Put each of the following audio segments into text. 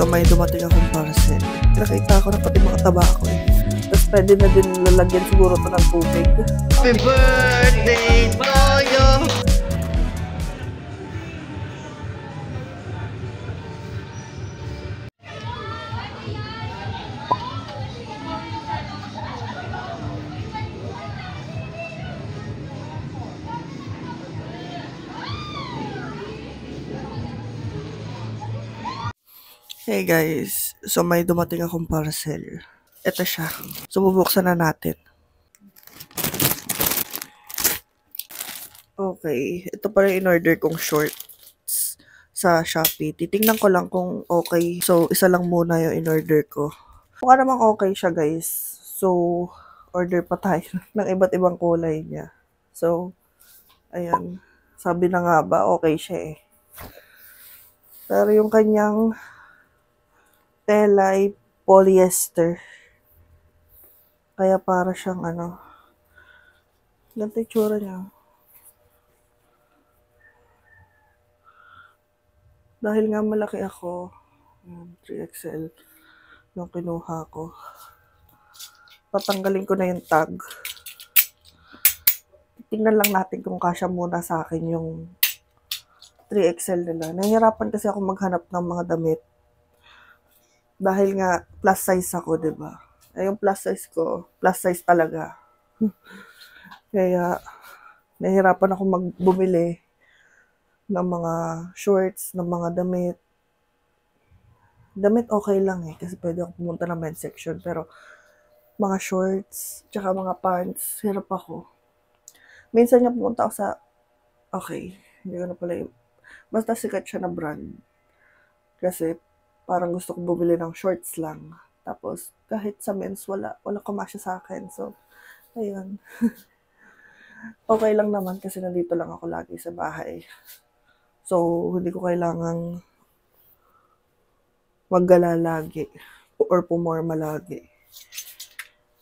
So may dumating akong parcel. Nakita ko na pati mga taba ko eh. Tapos pwede na din lalagyan siguro ito ng tubig. Happy birthday to you! Hey guys, so may dumating akong parcel. Ito siya. So bubuksan na natin. Okay, ito pa rin in-order kong shorts sa Shopee. Titingnan ko lang kung okay. So isa lang muna yung in-order ko. Mukha namang okay siya guys. So order pa tayo ng iba't ibang kulay niya. So ayan. Sabi na nga ba, okay siya eh. Pero yung kanyang tela ay polyester. Kaya para siyang ano. Ganito yung tsura niya. Dahil nga malaki ako, 3XL yung kinuha ko. Tatanggalin ko na yung tag. Tingnan lang natin kung kasya muna sa akin yung 3XL nila. Nahihirapan kasi ako maghanap ng mga damit. Dahil nga plus size ako, 'di ba? Eh, yung plus size ko, plus size talaga. Kaya nahihirapan ako bumili ng mga shorts, ng mga damit. Damit okay lang eh, kasi pwede ako pumunta ng men's section. Pero mga shorts, tsaka mga pants, hirap ako. Minsan nga pumunta ako sa, okay, hindi ko na pala basta sikat siya na brand. Kasi parang gusto ko bumili ng shorts lang. Tapos kahit sa men's, wala kumasya sa akin. So, ayun. Okay lang naman kasi nandito lang ako lagi sa bahay. So, hindi ko kailangang maggala lagi or pumorma lagi.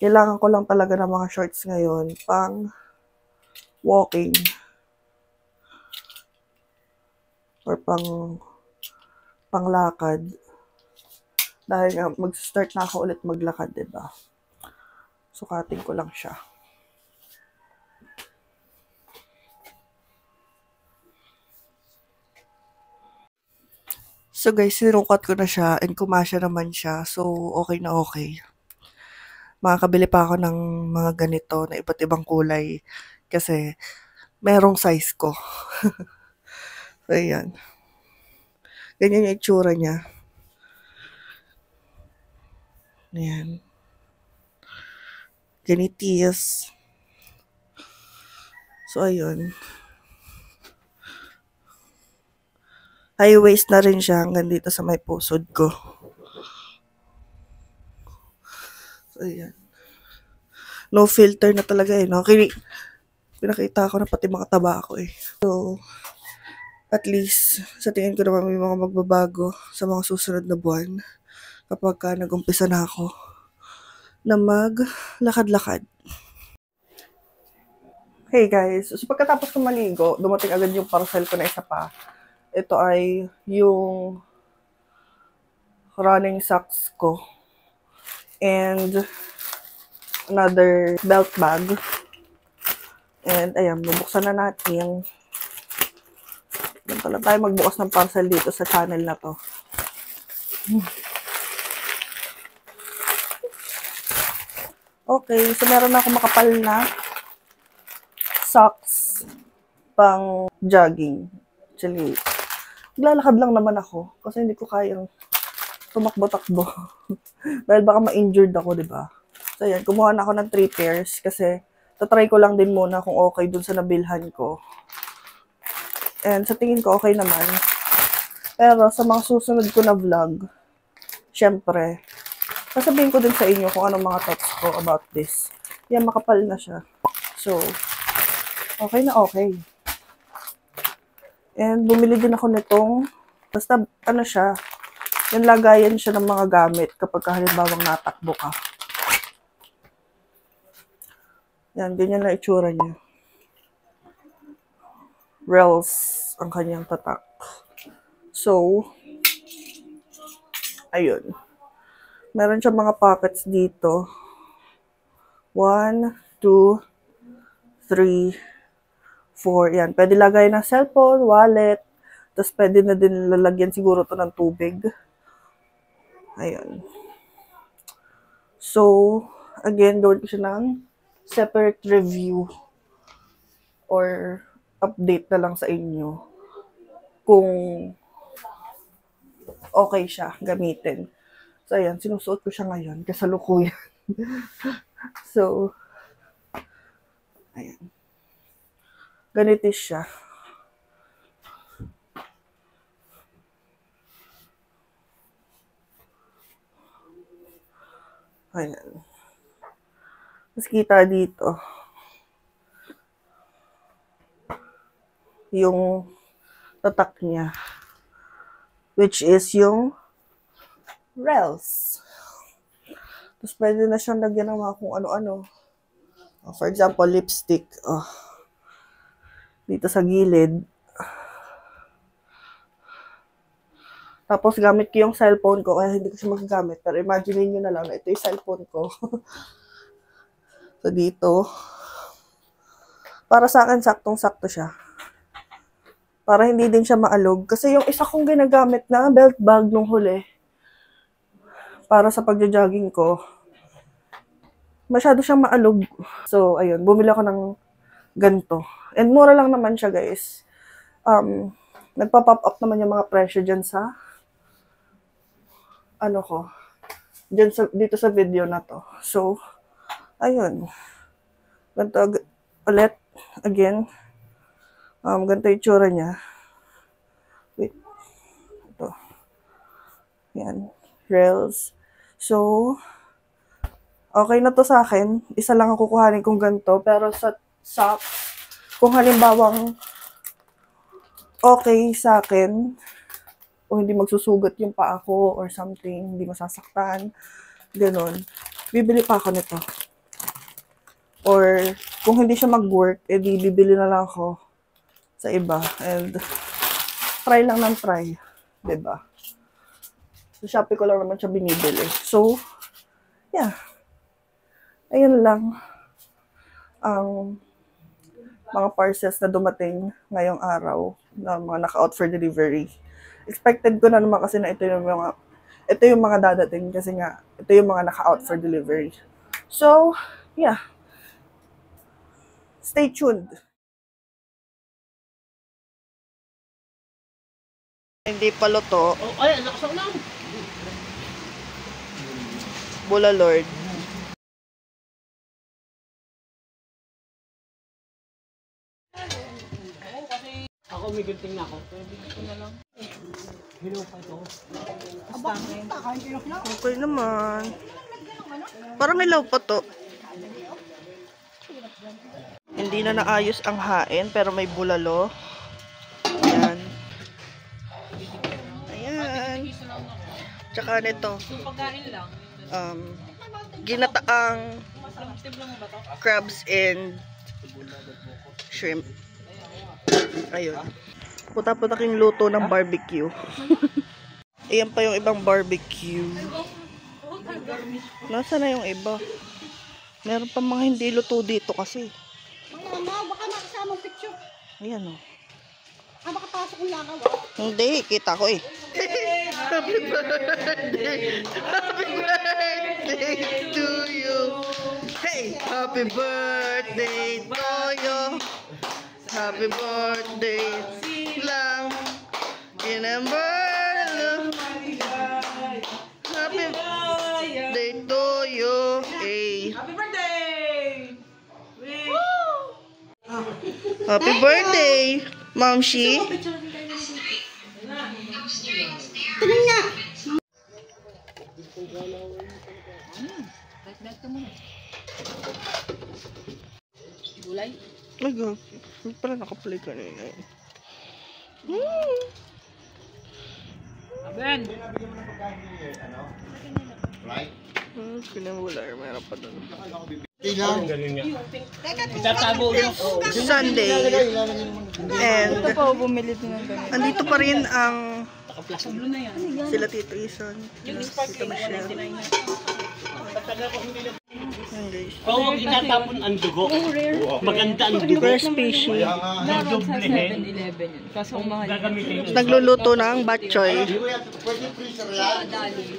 Kailangan ko lang talaga ng mga shorts ngayon pang walking or panglakad. Dahil nga mag-start na ako ulit maglakad, 'di ba? Sukatin ko lang siya. So guys, sinukat ko na siya and kumasya naman siya. So, okay na okay. Makakabili pa ako ng mga ganito na iba't ibang kulay kasi merong size ko. So, ayan. Ganyan yung itsura niya. Ayan. Ganitis. So, ayun. High waist na rin siya hanggang dito sa may pusod ko. So, ayan. No filter na talaga eh. No? Pinakita ko na pati mga taba ko eh. So, at least, sa tingin ko naman may mga magbabago sa mga susunod na buwan kapag ka nag-umpisa na ako na maglakad-lakad. Hey guys, so pagkatapos ko maligo, dumating agad yung parcel ko na isa pa. Ito ay yung running socks ko. And another belt bag. And ayan, bubuksan na natin. Ganito lang tayo magbukas ng parcel dito sa channel na to. Okay, so meron na ako makapal na socks pang jogging. Actually, naglalakad lang naman ako kasi hindi ko kayang tumakbo-takbo. Dahil baka ma-injured ako, di ba? So, yan. Kumuha na ako ng 3 pairs kasi tatry ko lang din muna kung okay dun sa nabilhan ko. And sa tingin ko, okay naman. Pero sa mga susunod ko na vlog, syempre, sasabihin ko din sa inyo kung anong mga thoughts ko about this. Yan, makapal na siya. So, okay na okay. And bumili din ako nitong, basta ano siya, yung lagayan siya ng mga gamit kapag halimbawang natakbo ka. Yan, ganyan na itsura niya. Rails ang kanyang tatak. So, Ayun. Meron siya mga pockets dito. 1, 2, 3, 4. Yan. Pwede lagay ng cellphone, wallet. Tapos pwede na din lalagyan siguro to ng tubig. Ayun. So, again, gawin ko siya ng separate review or update na lang sa inyo kung okay siya gamitin. So, ayan, sinusuot ko siya ngayon kasalukuyan. So, ayan. Ganito siya. Ayan. Mas kita dito yung tatak niya, which is yung rails. Tapos pwede na siyang lagyan ng mga kung ano-ano. For example, lipstick. Dito sa gilid. Tapos gamit ko yung cellphone ko, kaya hindi ko siya magagamit. Pero imagine nyo na lang na ito yung cellphone ko. So dito. Para sa akin, saktong-sakto siya. Para hindi din siya maalog. Kasi yung isa kong ginagamit na belt bag nung huli, para sa pagja-jogging ko, masyado siyang maalog. So, ayun, bumili ako ng ganito. And mura lang naman siya, guys. Nagpa-pop up naman yung mga presyo dyan sa dito sa video na to. So, ayun. Ganito ulit. Again. Ganito yung tsura niya. Wait. Ito. Yan. Rails. So, okay na to sa akin. Isa lang ang kukuhanin kong ganito. Pero sa socks, kung halimbawang okay sa akin, o hindi magsusugat yung paa ko or something, hindi masasaktan, ganun, bibili pa ako nito. Or, kung hindi siya mag-work, edi bibili na lang ako sa iba. And, try lang ng try. Diba? Sa Shopee ko lang naman siya binibili. So, yeah. Ayun lang ang mga parcels na dumating ngayong araw na mga naka-out for delivery. Expected ko na naman kasi na ito yung mga dadating kasi nga ito yung mga naka-out for delivery. So, yeah. Stay tuned. Hindi pa luto. Oh, ay, nakasok lang. Bula Lord. Ako may gunting na ako. Ito na lang. Hello pa ito. Okay naman. Parang ilaw pa to. Hindi na naayos ang hain pero may bulalo. Ayan. Ayan. Tsaka nito. Ginataang crabs and shrimp. Ayun. Puta-putaking luto ng barbecue. Ayan pa yung ibang barbecue. Nasaan na yung iba? Meron pa mga hindi luto dito kasi. Mama, baka makasama picture. Ayan o. Baka pasok yung lakaw. Hindi, kita ko eh. Happy birthday! Happy birthday to you! Hey! Happy birthday to you! Happy birthday lang! Remember, happy birthday to you! Hey! Happy birthday! Happy birthday, Momshi! Tingnan nga! Gulay? Ay, God. Hindi pala nakaplay kanina eh. Aben! Pinamula, meron pa doon. Tatago yun. Sunday. And, Ito po, bumili din ng ganito. andito pa rin ang Naka-plastic. Blue na yan. Sila Tito Ison. Yung Tito sparkling, Michelle. 199 na. Pagtagal ko hindi na. Ayan guys. Oo, huwag itatapon ang dugo. Maganda ang dugo. First fishy. Meron sa 7-Eleven yun. Kaso ang mahal. Gagamitin. Nagluluto ng batchoy.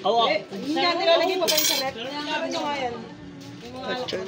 Oo. Hindi nga nilalagay pa kayo sa rep. Meron nyo nga yan. Batchoy.